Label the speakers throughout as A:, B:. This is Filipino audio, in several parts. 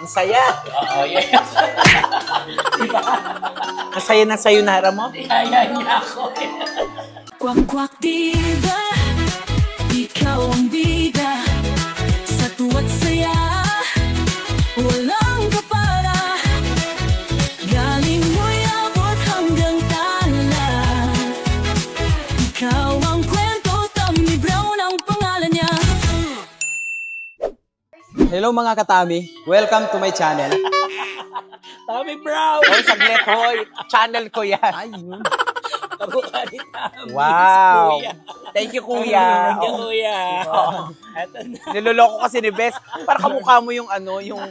A: Ang saya.
B: Oo, yes. Diba?
A: Ang saya na sayonara mo.
B: Yaya niya ako.
C: Kwak kwak diva, ikaw ang bida. Sa tuwa't saya, walang kapara. Galing mo'y abot hanggang tala. Ikaw ang kwento, Tommy Brown ang pangalan niya.
D: Hello mga katami, welcome to my channel.
B: Tommy Brown.
A: Hoy, saglit, hoy. Channel ko yan.
D: Ayun.
B: Kamukha ni Tommy.
A: Wow.
B: Kuya.
A: Thank you, kuya.
B: Thank you, kuya. Eto na.
A: Niloloko kasi ni Bes. Para kamukha mo yung yung...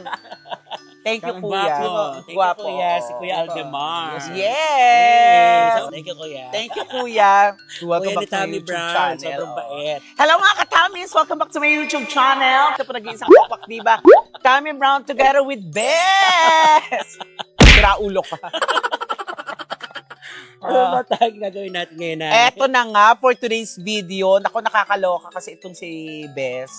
A: Thank you,
B: Ang
A: kuya.
B: gwapo. Thank you,
A: Gwapo.
B: kuya. Si Kuya Aldemar.
A: Yes!
B: Thank you, kuya.
A: Thank you, kuya.
B: Kuya
A: Welcome
B: ni
A: back to my
B: Tommy
A: YouTube
B: Brown.
A: channel.
B: Sobrang bait.
A: Hello mga katamis! Welcome back to my YouTube channel. Ito po nag-iisang kapak, diba? Tommy Brown together with Bes! Sira ulo ka.
B: Ano ba tayong gagawin natin ngayon na?
A: Eto na nga for today's video. Naku, nakakaloka kasi itong si Bes.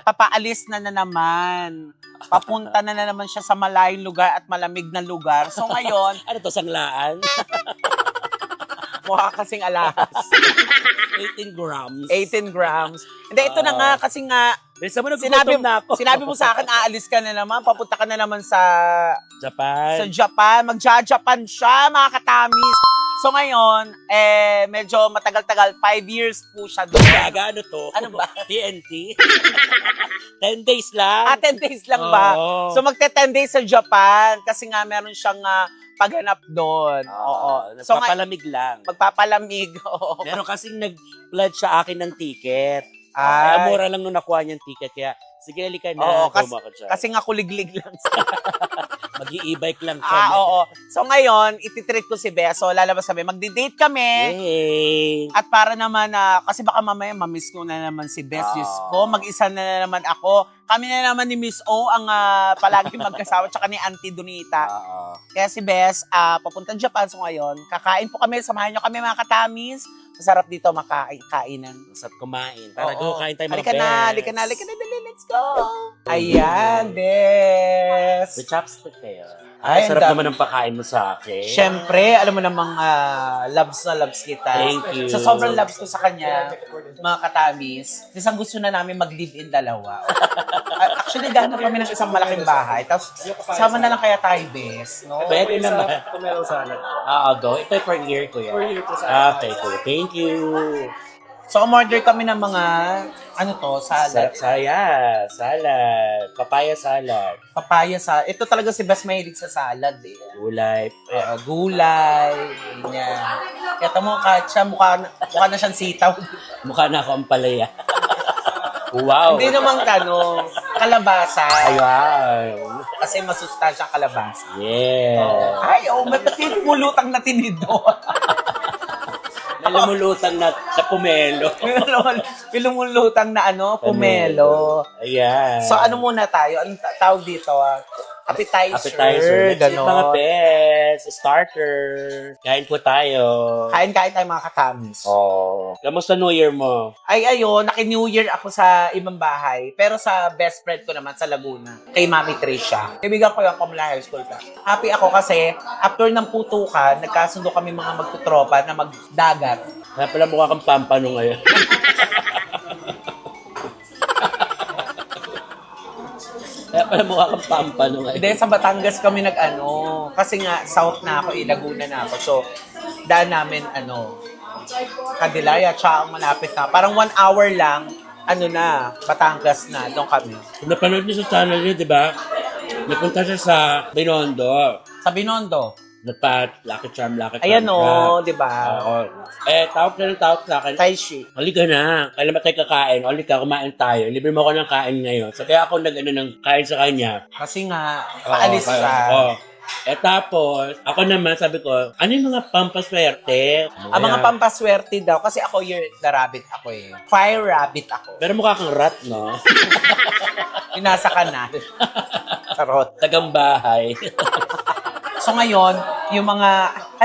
A: Papaalis na naman. Papunta na naman siya sa malayong lugar at malamig na lugar. So ngayon,
B: Ano to, sanglaan?
A: mukha kasing alahas.
B: 18 grams.
A: 18 grams. Hindi, ito na nga kasi nga,
B: Bisa mo, nagugutom na ako.
A: sinabi mo sa akin, aalis ka na naman, papunta ka na naman sa
B: Japan.
A: Japan. Magja-Japan siya, mga katamis. So ngayon, medyo matagal-tagal, 5 years po siya doon.
B: Gaga, ano to?
A: Ano ba?
B: TNT? 10 days lang.
A: 10 days lang ba?
B: Oo.
A: So magte-10 days sa Japan kasi nga meron siyang paghanap doon. Oo. So
B: Papalamig lang.
A: magpapalamig. Oo.
B: Meron kasing nag-pledge sa akin ng ticket.
A: Ay.
B: Kaya mura lang nung nakuha niyang ticket. Kaya, sige, halika na.
A: Oo,
B: Gumako siya.
A: Kasi nga kuliglig lang.
B: Mag-i-e-bike lang siya.
A: Oo. So ngayon, ititreat ko si Beso. Lalabas kami. Magdi-date kami.
B: Yay!
A: At para naman kasi baka mamaya mamiss ko na naman si Bes. Diyos ko, mag-isa na naman ako. Kami na naman ni Miss O ang palagi magkasama tsaka ni Auntie Donita.
B: Oo.
A: Kaya si Bes, papunta Japan. So ngayon, kakain po kami. Samahan nyo kami mga katamis. Masarap dito makainan.
B: Masarap kumain. Tara,
A: Oo.
B: go, kain tayo mga
A: Halika na,
B: best.
A: halika na, halika na, dali, let's go! Ayan, Bes!
B: With chopstick kayo.
A: Ay,
B: Ay, sarap
A: ang
B: naman ang pakain mo sa akin.
A: Siyempre, alam mo namang loves na loves kita.
B: Thank you.
A: Sa sobrang loves ko sa kanya, mga katamis, isang gusto na namin mag-live-in dalawa. Actually, gano'n kami ng isang malaking bahay. Tapos, sama na lang kaya tayo, Bes. No?
B: Pwede naman. Oo, go. Ito per year ko yan. Per year ko sa okay, cool. Thank you.
A: So, umorder kami ng mga, salad.
B: Salad. Papaya salad.
A: Papaya sa. Ito talaga si Bes mahilig sa salad eh.
B: Gulay.
A: Gulay, ganyan. Kaya mo kahit siya, mukha na siyang sitaw.
B: Mukha na ako ang palaya. Wow.
A: Hindi naman kalabasa.
B: Ayun.
A: Kasi masustansya kalabasa.
B: Yeah.
A: Ay, may pinulutang na tinido.
B: May lumulutang na sa pomelo.
A: Pinulutang na pomelo.
B: Ayan.
A: So ano muna tayo? Anong tawag dito? Appetizer.
B: Appetizer. Let's eat
A: Ganon.
B: mga best. Starter. Kain po tayo.
A: Kain-kain tayo mga katamis.
B: Oh. Kamusta New Year mo?
A: Ay, ayun, naki-New Year ako sa ibang bahay. Pero sa best friend ko naman sa Laguna, kay Mami Tricia. Kaibigan ko yung pamula high school ka. Happy ako kasi after ng putukan, nagkasundo kami mga magtutropa na magdagat.
B: Kaya pala mukha kang pampano ngayon. Kaya pala mukha kang pampano ngayon.
A: Hindi, sa Batangas kami kasi nga, south na ako, Laguna na ako. So, daan namin, Kadilaya, tsaka ang malapit na. Parang 1 hour lang, Batangas na, doon kami.
B: Kung napanood niyo sa channel niyo, di ba? Napunta siya sa Binondo.
A: Sa Binondo.
B: Lucky Charm.
A: Ayan di ba?
B: Oo. Tawag sa akin.
A: Taishi.
B: Halika na. Kailan ba tayo kakain? Halika, kumain tayo. Libre mo ako ng kain ngayon. So, kaya ako ng kain sa kanya.
A: Kasi nga, paalis siya.
B: Oo. Tapos, ako naman, sabi ko, ano yung mga pampaswerte?
A: Ang mga pampaswerte daw, kasi ako the rabbit ako eh. Fire rabbit ako.
B: Pero mukha kang rat, no?
A: Inasa ka na. Charot.
B: Tagang bahay.
A: So ngayon, yung mga,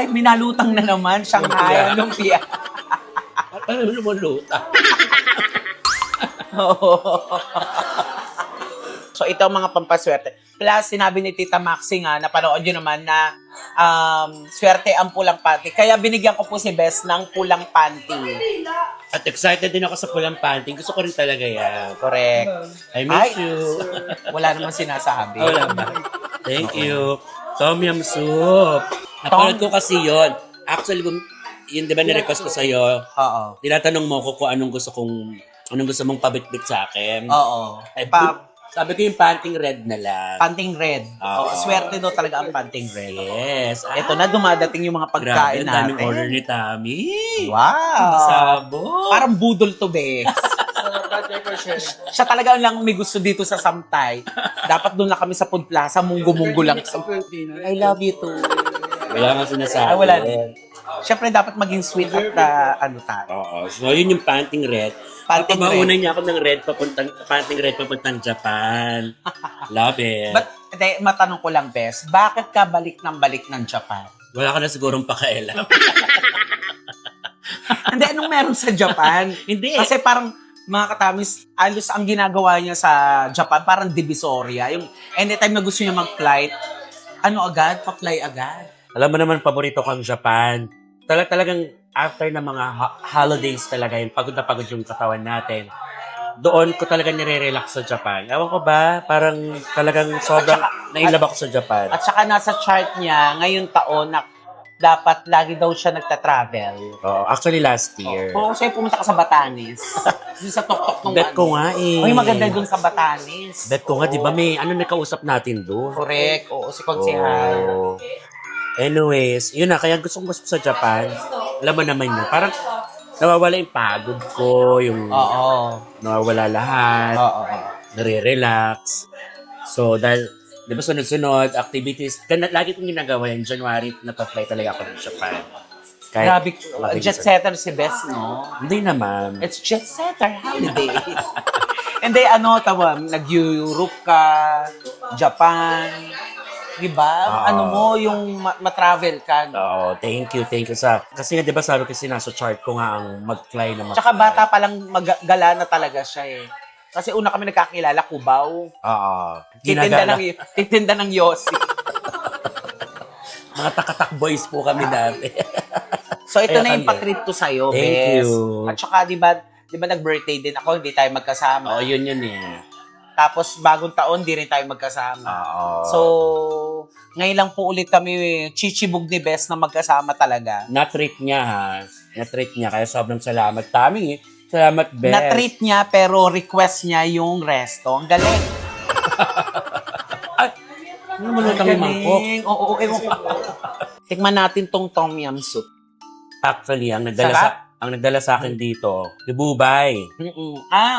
A: minalutang na naman, Shanghai, lumpia.
B: Ano lumuluta?
A: So, ito ang mga pampaswerte. Plus, sinabi ni Tita Maxi nga, napanood nyo naman na swerte ang pulang panty. Kaya binigyan ko po si Bes ng pulang panty.
B: At excited din ako sa pulang panty. Gusto ko rin talaga yan.
A: Correct.
B: I miss you.
A: Wala namang sinasabi.
B: Wala ba? Thank you. Tom Yum Soup. Napanood ko kasi yon. Actually, yun di ba nirequest ko sa'yo?
A: Oo.
B: Tinatanong mo ko kung anong gusto mong pabitbit sa akin.
A: Oo.
B: Ay, sabi ko yung panting red na lang.
A: Panting red.
B: Oo.
A: Swerte daw talaga ang panting red.
B: Yes.
A: Ito na, dumadating yung mga
B: Grabe,
A: pagkain
B: ang daming
A: natin.
B: order ni Tami.
A: Wow!
B: Sabo.
A: Parang budol to, be. Siya talaga lang may gusto dito sa Samtay. Dapat doon na kami sa Food Plaza, munggo-munggo lang. I love you too.
B: Wala nga sinasabi.
A: Ay, wala din. Siyempre, dapat maging sweet at ano tayo.
B: Oo. So, yun yung panting red.
A: Panting
B: Mauna
A: red.
B: niya ako ng panting red papuntang Japan. Love it.
A: But, matanong ko lang, Bes, bakit ka balik ng Japan?
B: Wala ka na sigurong pakailam.
A: Hindi, anong meron sa Japan?
B: Hindi.
A: Kasi parang, mga katamis, alos ang ginagawa niya sa Japan, parang divisoria. Yung anytime na gusto niya mag-flight, pa-fly agad.
B: Alam mo naman, paborito ko ang Japan. Talagang after ng mga holidays talaga yun, pagod na pagod yung katawan natin. Doon ko talaga nire-relax sa Japan. Ewan ko ba, parang talagang sobrang nailab ako sa Japan.
A: At saka nasa chart niya, ngayong taon, na dapat lagi daw siya nagta-travel.
B: Oh, actually last year.
A: Oo, siya pumunta ka sa Batanes. Doon sa tok-tok nung
B: Bet ko nga eh.
A: Ay, maganda doon sa Batanes.
B: Bet ko nga, di ba may nakausap natin doon?
A: Correct. Oo, si Konsehal.
B: Oh. Anyways, yun na, kaya gusto sa Japan. Alam mo naman yun, parang nawawala yung pagod ko, yung
A: Oo.
B: nawawala lahat,
A: Oo.
B: nare-relax. So, dahil, di ba sunod-sunod, activities, lagi kong ginagawa yan, January, napafly talaga ako ng Japan.
A: Grabe, jet setter si Bes, no?
B: Hindi naman.
A: It's jet setter holiday. Hindi, nag-Europe ka, Japan, di ba? Ano mo, yung matravel ka. No?
B: Oo, thank you kasi nga, di ba sabi kasi nasa chart ko nga ang mag-fly na mag-fly.
A: Tsaka bata pa lang gala na talaga siya eh. Kasi una kami nagkakilala, Cubao.
B: Oo.
A: Titinda ng Yossi.
B: Mga takatak boys po kami dati.
A: So ito
B: Kaya
A: na yung
B: kami.
A: patreat ko sa'yo,
B: Thank
A: Bes.
B: you.
A: At saka, di ba nag-birthday din ako, hindi tayo magkasama.
B: Oo, yun eh.
A: Tapos bagong taon, di rin tayo magkasama.
B: Oo.
A: So, ngayon lang po ulit kami chichibog ni Bes na magkasama talaga.
B: Na-treat niya ha. Na-treat niya. Kaya sobrang salamat. Tami. Salamat, Bes.
A: Na-treat niya pero request niya yung resto. Ang galing.
B: Ano mo nung
A: Galing.
B: mangkok?
A: Oo, Tikman natin tong tom yum soup.
B: Actually, ang
A: Sarap.
B: nagdala sa akin dito, si Bubay.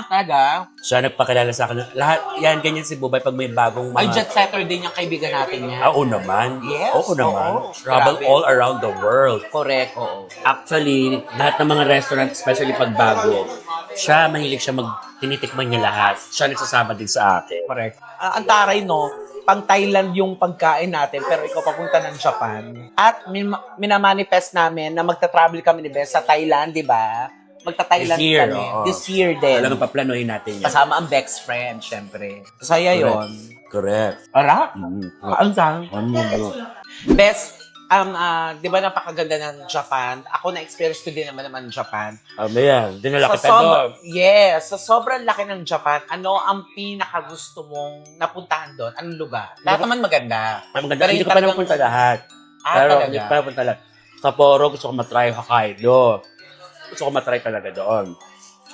A: Talaga?
B: Siya nagpakilala sa akin. Lahat, yan, ganyan si Bubay pag may bagong mga...
A: Ay, jet setter din yung kaibigan natin niya.
B: Oo naman.
A: Yes,
B: Oo naman.
A: oo.
B: Travel
A: Grabe.
B: all around the world.
A: Correct, oo.
B: Actually, lahat ng mga restaurant, especially pag bago, siya, mahilig siya tinitikman niya lahat. Siya nagsasama din sa akin.
A: Correct. Ang taray, no? Pang Thailand yung pagkain natin, pero ikaw papunta ng Japan. At minamanifest namin na magta-travel kami ni Bes sa Thailand, di ba? Magta-Thailand
B: This year,
A: kami.
B: oo.
A: This year din.
B: Talagang paplanuhin natin yan.
A: Kasama ang Bex friend, syempre. Saya yon.
B: Correct.
A: Ara?
B: Mm.
A: Ang sang.
B: Ano bro?
A: Bes, di ba napakaganda ng Japan? Ako na-experience ko din naman ng Japan.
B: Ano yan? Dinala kita doon.
A: Yes, sa sobrang laki ng Japan, ano ang pinakagusto mong napuntahan doon? Anong lugar? Lahat naman maganda.
B: Ang maganda.
A: Pero
B: Hindi
A: yung
B: ko pa
A: talagang-
B: napunta lahat. Pero
A: talaga?
B: hindi ko pa napunta lahat. Sapporo, gusto ko matry Hokkaido. Gusto ko matry talaga doon.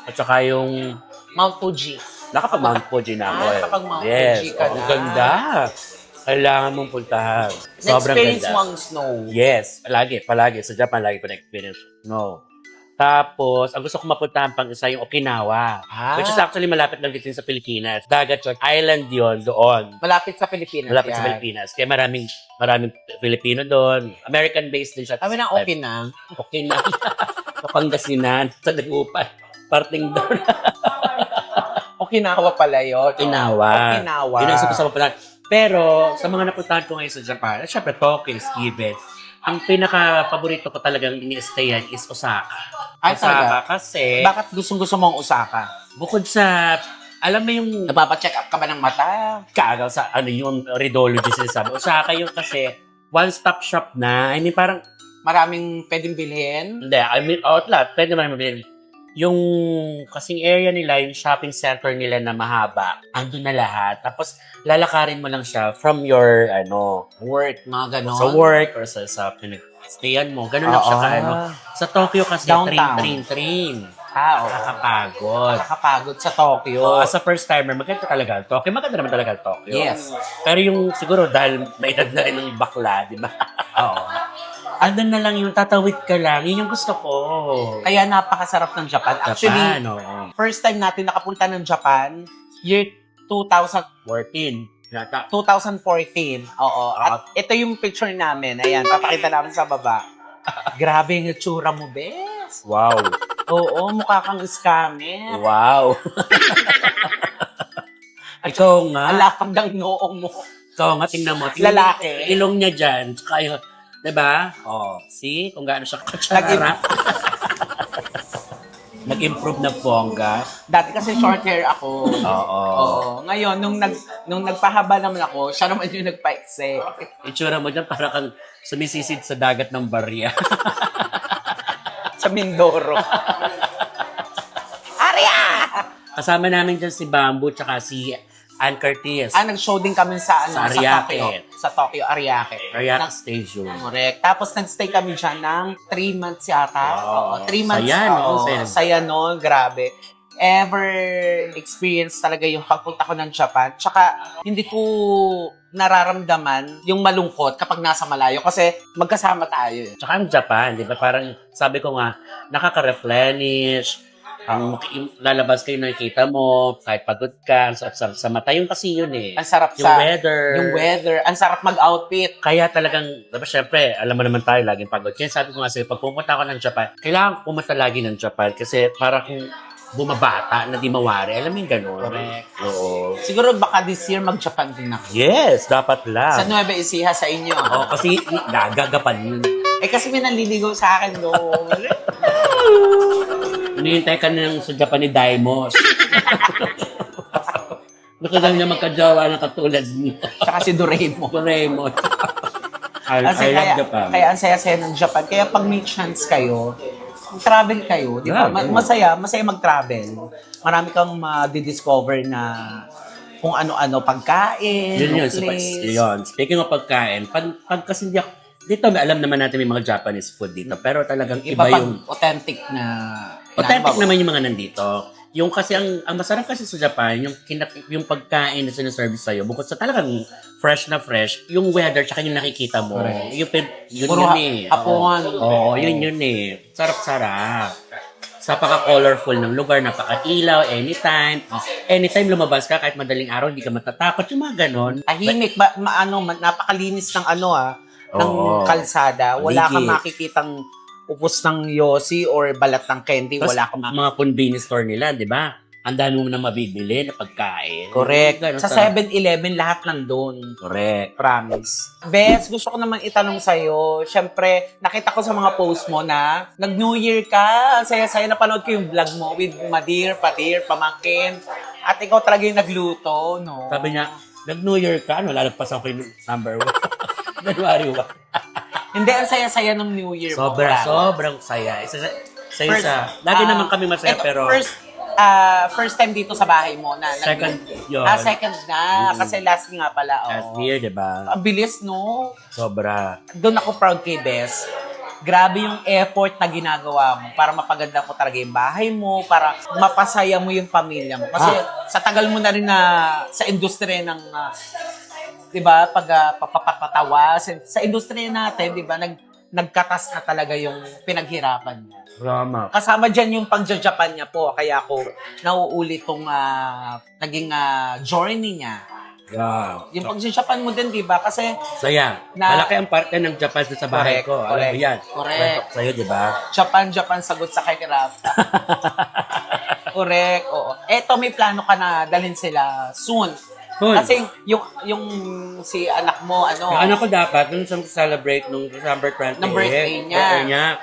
B: At saka yung...
A: Mount Fuji.
B: Nakapag-Mount Fuji na ako.
A: Nakapag Mount
B: Yes.
A: Fuji ka
B: Ang
A: na.
B: ganda. Kailangan mong puntahan. Sobrang
A: Na-experience
B: ganda.
A: mo ang snow.
B: Yes. Palagi. Sa Japan, lagi ko na-experience. No. Tapos, ang gusto ko mapuntahan pang isa yung Okinawa. Which is actually malapit lang dito sa Pilipinas. Dagat yun. Island yun doon.
A: Malapit sa Pilipinas.
B: Malapit sa
A: yan.
B: Pilipinas. Kaya maraming Filipino doon. American-based din siya.
A: Kami ng Okina.
B: Okinawa. Pangasinan. Sa Dagupan. Parting doon.
A: Okinawa pala yun.
B: Okinawa.
A: Okinawa.
B: Yun ang gusto ko mapuntahan. Pero, sa mga napuntahan ko ngayon sa Japan, at syempre, Tokyo is given. Ang pinaka-paborito ko talagang ini-stayan is Osaka.
A: Ay,
B: Osaka
A: talaga?
B: kasi,
A: Bakit gustong-gusto mong Osaka?
B: bukod sa Alam mo yung
A: Napapacheck up ka ba ng mata?
B: kagaw sa ano yung rhidology sinasabi. O sa akin yung kasi one-stop shop na. I mean, parang,
A: Maraming pwedeng bilhin.
B: hindi, I mean, outlet, pwede naman mabili. Yung kasing area nila, yung shopping center nila na mahaba, andun na lahat. Tapos, lalakarin mo lang siya from your,
A: Work, mga ganon.
B: sa work or sa pinag-stayan mo. Ganun lang siya ka, Sa Tokyo kasi,
A: Downtown.
B: train.
A: Oo.
B: Nakakapagod.
A: Nakakapagod sa Tokyo.
B: So, as a first timer, maganda talaga ang Tokyo. Maganda naman talaga ang Tokyo.
A: Yes.
B: Pero yung siguro dahil may edad na rin ng bakla, di ba?
A: Oo.
B: Andun na lang yung tatawid ka lang. Yun yung gusto ko.
A: Kaya napakasarap ng Japan. Actually,
B: Japan, oo.
A: first time natin nakapunta ng Japan, year 2000,
B: 14. Yata.
A: 2014. Oo. At ito yung picture namin. Ayan, papakita namin sa baba. Grabe yung itsura mo, bes.
B: Wow.
A: Oo, mukha kang scammer.
B: Wow. Ikaw nga.
A: Ang lapang ng noong mo.
B: Ikaw nga, tingnan mo. Tingnan
A: Lalaki.
B: mo, ilong niya dyan. Tsaka yung, diba? Oh, see? Kung gaano siya katsara. Nag-improve na bongga.
A: Dati kasi short hair ako.
B: Oo.
A: Oo. Ngayon, nung nagpahaba naman ako, siya naman yung nagpa-exe.
B: Itsura mo dyan, para kang sumisisid sa dagat ng barya.
A: Sa Mindoro. Aria!
B: Kasama namin dyan si Bamboo tsaka si Ann Curtis.
A: Nag-show din kami sa,
B: Sa Ariake.
A: Sa Tokyo, Ariake.
B: Ariake Station.
A: Correct. Tapos nag-stay kami dyan ng 3 months yata.
B: Wow.
A: 3 months.
B: Saya, no?
A: Oo,
B: Saya.
A: saya no, grabe. Ever experience talaga yung pagpunta ko ng Japan. Tsaka hindi ko nararamdaman yung malungkot kapag nasa malayo kasi magkasama tayo.
B: Tsaka ang Japan, di ba? Parang sabi ko nga, nakaka-replenish. Ang lalabas kayo nakikita mo, kahit pagod ka, ang sarap sa mata. Yung kasi yun eh.
A: Ang sarap
B: Yung weather.
A: Yung weather. Ang sarap mag-outfit.
B: Kaya talagang, diba, syempre, alam mo naman tayo, laging pagod. Kaya sabi ko nga sa'yo, pag pumunta ako ng Japan, kailangan pumunta lagi ng Japan kasi para kung bumabata na di mawari. Alam mo yung gano'n?
A: Correct.
B: Oo.
A: Siguro baka this year mag-Japan din ako.
B: Yes, dapat lang.
A: Sa Nueva Ecija sa inyo.
B: Oo, kasi gagapan yun.
A: Eh kasi may nanliligaw sa akin doon.
B: Hinihintay ka na sa Japan ni Daimos. Gusto lang niya magkajawa na katulad niyo.
A: Tsaka si Doraemon.
B: Doraemon. I
A: Kasi
B: love Japan.
A: kaya ang saya-saya ng Japan. Kaya pag may chance kayo, travel kayo, di ba?
B: Yeah,
A: Masaya mag-travel. Marami kang ma-discover na kung ano-ano pagkain,
B: Yun.
A: place.
B: Yun. Speaking of pagkain, pag kasi hindi ako, dito alam naman natin may mga Japanese food dito, pero talagang
A: Iba
B: iba
A: pag
B: yung
A: authentic na...
B: authentic naman yung mga nandito. Yung kasi ang masarap kasi sa Japan, yung pagkain na sinaserve sa'yo, bukod sa talagang fresh na fresh, yung weather tsaka yung nakikita mo. Yun
A: Puro
B: yun eh.
A: hapon.
B: Oo, yun eh. Sarap-sarap. Napaka-colorful ng lugar, napaka-ilaw, anytime. Anytime lumabas ka, kahit madaling araw, hindi ka matatakot. Yung mga ganon.
A: Tahimik, napakalinis ng ng
B: Oo.
A: kalsada. Wala kang
B: Paligid.
A: makikitang upos ng yosi or balat ng candy.
B: Tapos,
A: Wala kang makikita.
B: mga convenience store nila, di ba? Ang dami mo na mabibili na pagkain.
A: Correct.
B: Ganon,
A: Sa
B: sarap.
A: 7-Eleven, lahat nandun.
B: Correct.
A: Promise. Bes, gusto ko naman itanong sa'yo. Siyempre, nakita ko sa mga post mo na nag-New Year ka. Ang saya-saya. Napanood ko yung vlog mo with Madir, Patir, Pamangkin. At ikaw talaga yung nagluto, no?
B: Sabi niya, nag-New Year ka, ano, lalagpas ako yung number 1. January 1.
A: Hindi, ang saya-saya ng New Year mo. Brad.
B: Sobrang saya. Saya
A: First,
B: sa, lagi naman kami masaya,
A: ito,
B: pero
A: first time dito sa bahay mo na
B: second yun.
A: second na. Kasi last nga pala.
B: Last
A: Oh.
B: year, di ba?
A: Ang bilis, no?
B: Sobra.
A: Doon ako proud kay Bes. Grabe yung effort na ginagawa mo para mapaganda mo talaga yung bahay mo, para mapasaya mo yung pamilya mo. Kasi sa tagal mo na rin na sa industriya ng, di ba, pagpapatawa, sa industriya natin, di ba, nagkatas na talaga yung pinaghirapan niya.
B: Rama.
A: Kasama dyan yung pag-Japan niya po, kaya ako nauulit tong naging journey niya.
B: Yeah.
A: Yung pag-Japan mo din, di ba? Kasi
B: Saya. Malaki ang parte ng Japan sa bahay
A: Correct,
B: ko. Alam
A: correct,
B: mo yan.
A: correct.
B: Kwento ko sa'yo, di ba?
A: Japan sagot sa kahirap. Correct, oo. Eto, may plano ka na dalhin sila soon.
B: Soon.
A: Kasi yung si anak mo,
B: Yung anak ko dapat, nung celebrate nung December 28.
A: Ng birthday niya.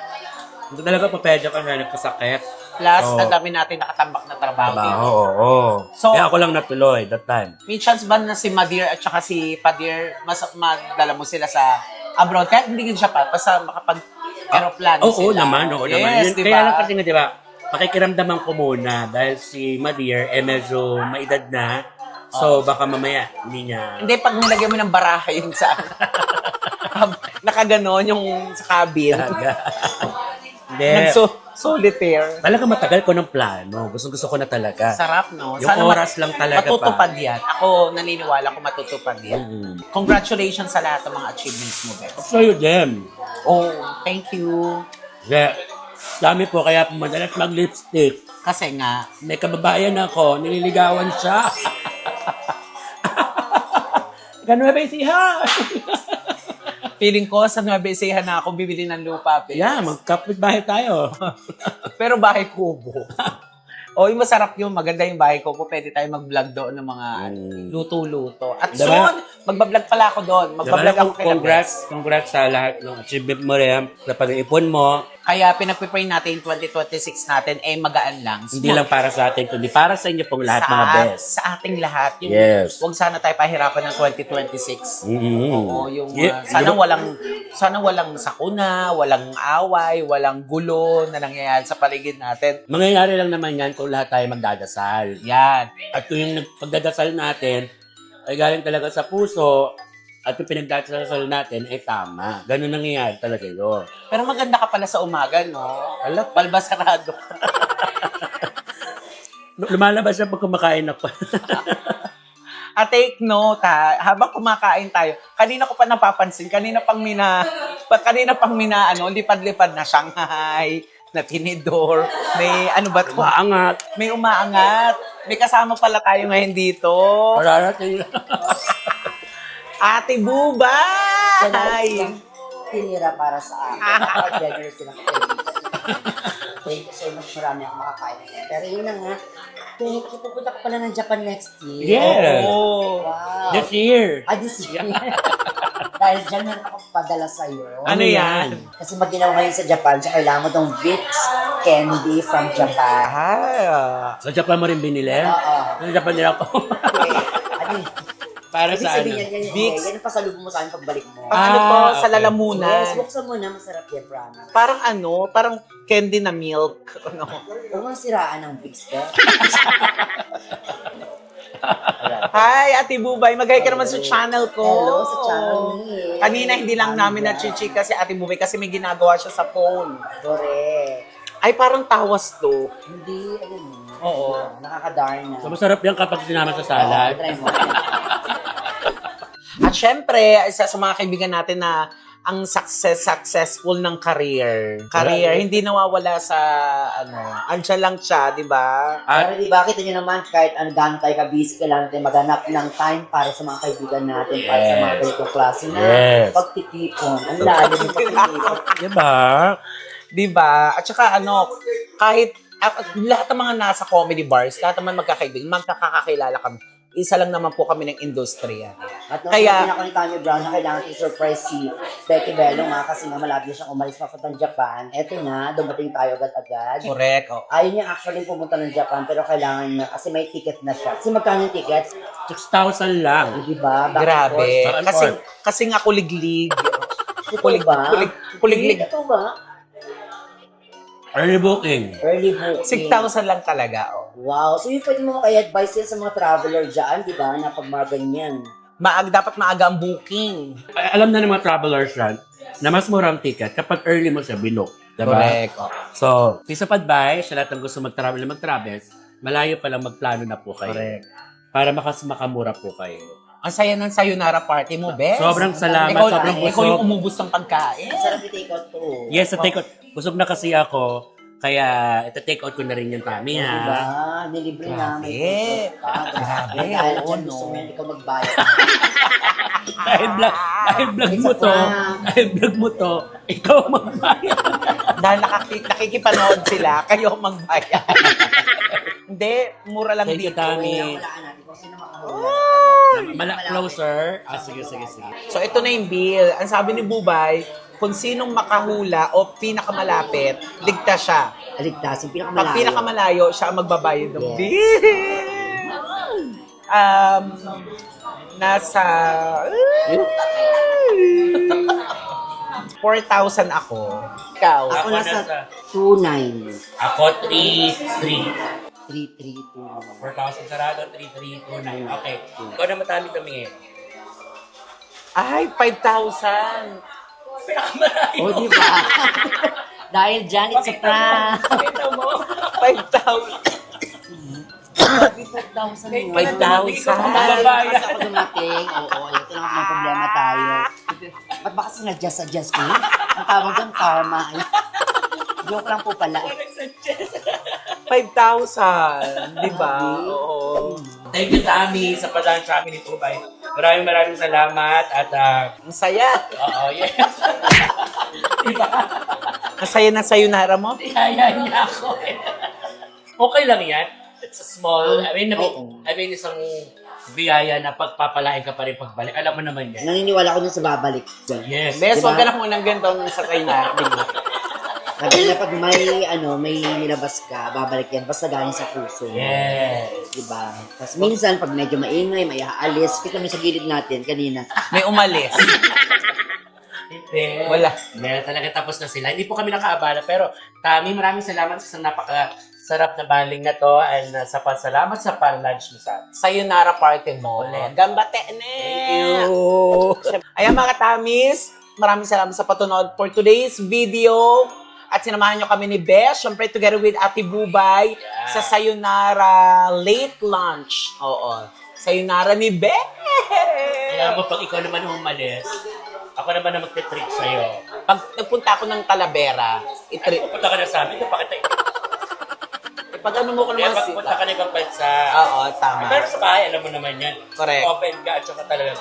B: Hindi talaga papedya ka na nagkasakit.
A: Plus,
B: Oo.
A: ang dami natin nakatambak na trabaho
B: Diba?
A: dito.
B: Oo.
A: So-
B: Kaya ako lang natuloy that time.
A: May chance ba na si Madir at saka si Padir, mas madala mo sila sa abroad? Kahit hindi siya pa, basta makapag-aeroplano
B: Oo
A: sila.
B: naman, oo naman.
A: Yes,
B: Yun,
A: diba?
B: Kaya lang kasi nga, di ba, makikiramdaman ko muna dahil si Madir, medyo maedad na. So, baka mamaya, hindi niya...
A: Hindi, pag nilagyan mo ng baraha yun sa... nakaganon yung sa cabin.
B: Hindi.
A: Solitaire.
B: Talaga matagal ko ng plano. Gusto ko na talaga.
A: Sarap, no?
B: Yung oras lang talaga
A: matutupad
B: pa.
A: yan. Ako, naniniwala ko matutupad yan.
B: Mm.
A: Congratulations sa lahat ng mga achievements mo, Beth.
B: So you them.
A: Oh, thank you.
B: Yeah. Dami po, kaya po madalas mag-lipstick.
A: Kasi nga,
B: May kababayan ako, nililigawan siya. Ganun ba siya?
A: feeling ko sa Nueva Ecija na ako bibili ng lupa, Beth.
B: Yeah, magkapit bahay tayo.
A: Pero bahay kubo. O, yung masarap yun. Maganda yung bahay kubo. Pwede tayo mag-vlog doon ng mga luto-luto. At
B: Diba?
A: soon, magbablog pala ako doon. Magbablog ako kay
B: Congrats sa lahat ng achievement mo rin, sa pag-iipon mo.
A: Kaya pinagpipray natin 2026 natin magaan lang.
B: Hindi lang para sa atin, kundi para sa inyo pong lahat,
A: sa,
B: mga best.
A: Sa ating lahat. Yung,
B: Yes.
A: Huwag sana tayo pahirapan ng 2026.
B: Mm-hmm.
A: Oo, yung sana walang sakuna, walang away, walang gulo na nangyayari sa paligid natin.
B: Mangyayari lang naman yan kung lahat tayo magdadasal.
A: Yan.
B: At kung yung pagdadasal natin ay galing talaga sa puso at yung pinagdadasal natin ay tama. Ganun nangyayari talaga yun.
A: Pero maganda ka pala sa umaga, no? Alam, balbasarado ka.
B: Lumalabas siya pag kumakain ako.
A: At take note, ha, habang kumakain tayo, kanina ko pa napapansin, kanina pang lipad-lipad na Shanghai, na tinidor, may ano ba ito?
B: Maangat.
A: May umaangat. May kasama pala tayo ngayon dito.
B: Mararating.
A: Ate Buba! Hi!
E: Tinira para sa akin. Nakaka-generous din ako. Thank you so much. Marami akong makakain. Pero yun na nga. Thank you. Pupunta ko pala ng Japan next year.
B: Yeah.
A: Oh.
E: Wow.
B: This year.
E: This year. Dahil dyan meron akong padala sa'yo.
A: Ano yan?
E: Kasi mag-ginawa ngayon sa Japan, so kailangan mo tong Vicks candy from Japan.
A: Ah.
B: Sa Japan mo rin binili?
E: Oo.
B: Sa Japan nila ako.
E: Okay. Ano yun?
B: Para
E: Ibig
B: sa ano?
E: sabihin yan,
A: Vicks?
E: yan ang pasalubong mo sa akin pagbalik mo.
A: Pang ano to, sa
B: okay.
A: lalamunan.
E: Yes, buksan mo na. Masarap yan, promise.
A: Parang candy na milk. Ano?
E: Huwag mong siraan ng Vicks, eh.
A: Hi, Ate Bubay. Mag-hi ka naman sa channel ko.
E: Hello sa channel ni.
A: Kanina hindi lang namin na-chichika si Ate Bubay kasi may ginagawa siya sa phone.
E: Correct.
A: Ay, parang tawas to.
E: Hindi, alam mo.
A: Oo.
E: Nakaka-darn na.
B: So, masarap yan kapag sinama sa salad.
E: Try mo.
A: At syempre, isa sa mga kaibigan natin na ang successful ng career. Hindi nawawala sa, andyan lang siya, di ba?
E: Pero di ba, kita nyo naman, kahit ano gaano tayo ka-busy, kailangan natin maghanap ng time para sa mga kaibigan natin, para sa mga ganitong klase na
B: Yes.
E: pagtitipon. Ang lalim ng pagtitipon.
B: Diba?
A: Di ba? At saka kahit lahat ng mga nasa comedy bars, lahat naman magkakaibigan, magkakakilala kami. Isa lang naman po kami ng industriya.
E: At nung
A: Kaya-
E: sabi ako ni Tanya Brown na kailangan i-surprise si Becky Bello nga kasi nga malagi siyang umalis papuntang Japan. Eto na, dumating tayo agad-agad.
A: Correct. Oh.
E: Ayaw niya actually pumunta ng Japan pero kailangan na kasi may ticket na siya. Kasi magkano yung ticket?
B: 6,000 lang.
E: Di ba? Back and
A: Grabe.
E: forth.
A: Kasi nga kuliglig.
E: Ito ba?
A: Kuliglig.
E: Ito ba?
B: Early booking.
E: Early booking.
A: 6,000 lang talaga. Oh.
E: Wow. So yung pwede mo i-advise yan sa mga traveler dyan, di ba? Na pag mga ganyan.
A: Dapat maaga ang booking.
B: Ay, alam na ng mga travelers yan na mas murang ticket kapag early mo siya binook. Diba?
A: Correct. Oh.
B: So, piece of advice sa lahat ng gusto mag-travel, malayo pa lang magplano na po kayo.
A: Correct.
B: Para makamura po kayo.
A: Ang saya ng sayonara party mo, Bes.
B: Sobrang salamat, sobrang
A: Ikaw
B: busog.
A: yung umubos ng pagkain.
E: Ang sarap i-take out to.
B: Yes, sa take out. Busog na kasi ako, kaya ito-take out ko na rin yung tummy,
E: Diba?
B: ha?
E: Nilibre
A: Grabe.
E: na may take out ka.
A: Grabe,
E: Dahil
A: oo,
E: kung
A: no.
E: gusto mo yan, ikaw magbayad.
B: Dahil vlog
E: It's
B: mo
E: a
B: to,
E: prank.
B: ikaw magbayad.
A: Dahil nakikipanood sila, kayo magbayad. Hindi, mura lang
B: Thank you,
A: dito.
B: Tami.
E: Walaan natin kung sino makahula.
B: Closer. Sige.
A: So, ito na yung bill. Ang sabi ni Bubay, kung sinong makahula o pinakamalapit, ligtas siya.
E: Aligtas, yung
A: Pag
E: pinakamalayo.
A: pinakamalayo, siya ang magbabayad ng
E: Yes.
A: bill. Nasa... 4,000 ako. Ikaw.
E: Ako
B: Ako
E: nasa
B: nasa
E: 2,900.
B: Ako 3,300.
E: 3,320.
B: 4,000 sarado, 3,329. Okay. Ikaw na matami tumingin.
A: Ay, 5,000.
B: Pinakamalayo.
E: O, di ba? Dahil dyan, it's a prank.
B: Kita mo.
A: 5,000.
E: 5,000
A: 5,000.
E: Dahil kasi ako dumating, oo, ito lang ang problema tayo. Ba't ba kasi nag-adjust ko? Ang tawag doon, karma. Joke lang po pala.
A: 5,000. Di ba? Oo.
B: Thank you, Tami, sa padaan sa amin ni Tubay. Maraming salamat at
A: Ang saya.
B: oo, yes. Diba?
A: Ang saya na sayonara mo.
B: Yaya niya ako eh. Okay lang yan. It's a small,
E: Oo.
B: isang biyaya na pagpapalain ka pa rin pagbalik. Alam mo naman yan.
E: Naniniwala ko dun sa babalik.
B: Yes.
A: Bes,
E: Diba?
A: huwag ka na munang ganito sa kanya.
E: Sabi na pag may nilabas ka, babalik yan. Basta galing sa puso.
B: Yes.
E: Diba? Tapos minsan, pag medyo maingay, may aalis, kita mo sa gilid natin kanina.
A: May umalis.
B: Hindi.
A: Wala.
B: Meron talaga tapos na sila. Hindi po kami nakaabala. Pero, Tami, maraming salamat sa isang napaka-sarap na baling na to. And sa pasalamat sa pan-lunch mo sa atin.
A: Sayonara party mo.
B: Ulit.
A: Gambate ne.
B: Thank you.
A: Ayan mga katamis, maraming salamat sa patunood for today's video. At sinamahan nyo kami ni Besh, syempre together with Ate Bubay, sa Sayonara late lunch. Oo. Sayonara ni Besh!
B: Kaya mo, pag ikaw naman umalis, ako naman na magte-treat sa'yo.
A: Pag nagpunta ako ng Talavera,
B: Pupunta ka na sa amin, napakita.
A: pag ano mo ko
B: Kaya
A: naman
B: pag punta ka na ibang bansa,
A: Oo, tama.
B: pero sa bahay, alam mo naman yan.
A: Correct.
B: Open ka at saka talaga,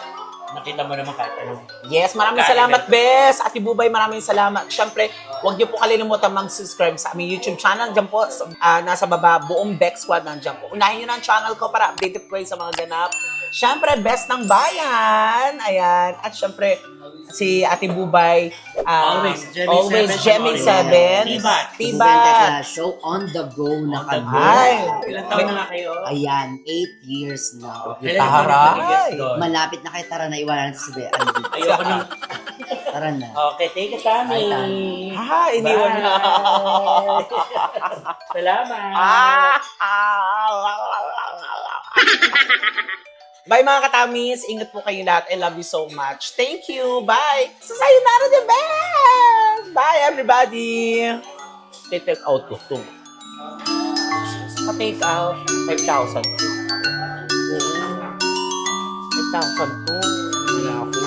B: nakita mo naman kahit ano.
A: Yes, maraming
B: Kain
A: salamat,
B: na.
A: Bes. Ate Bubay, maraming salamat. Siyempre, huwag niyo po kalimutan mag-subscribe sa aming YouTube channel. Diyan po, nasa baba, buong Bex Squad nandiyan po. Unahin niyo na ang channel ko para updated po kayo sa mga ganap. Siyempre, best ng bayan. Ayan. At siyempre, si Ate Bubay.
B: Always, Gemmy 7.
A: Tibat.
E: Tibat. Show on the go na kami.
A: Ay.
B: Ilang taon na nga kayo?
E: Ayan, 8 years na.
B: Kailan
A: Taray.
B: ka nag-guest doon?
E: Malapit na kay Tara na iwanan natin si Bea.
B: Ayoko nang...
E: Tara na.
B: Okay, take it, Tami.
E: Bye, Tami.
A: Ha, iniwan na.
B: Salamat.
A: Bye mga katamis. Ingat po kayo lahat. I love you so much. Thank you. Bye. Sa sayonara the best. Bye everybody. Take out ko. Pa-take out. 5,000. 5,000 to. Wala ako.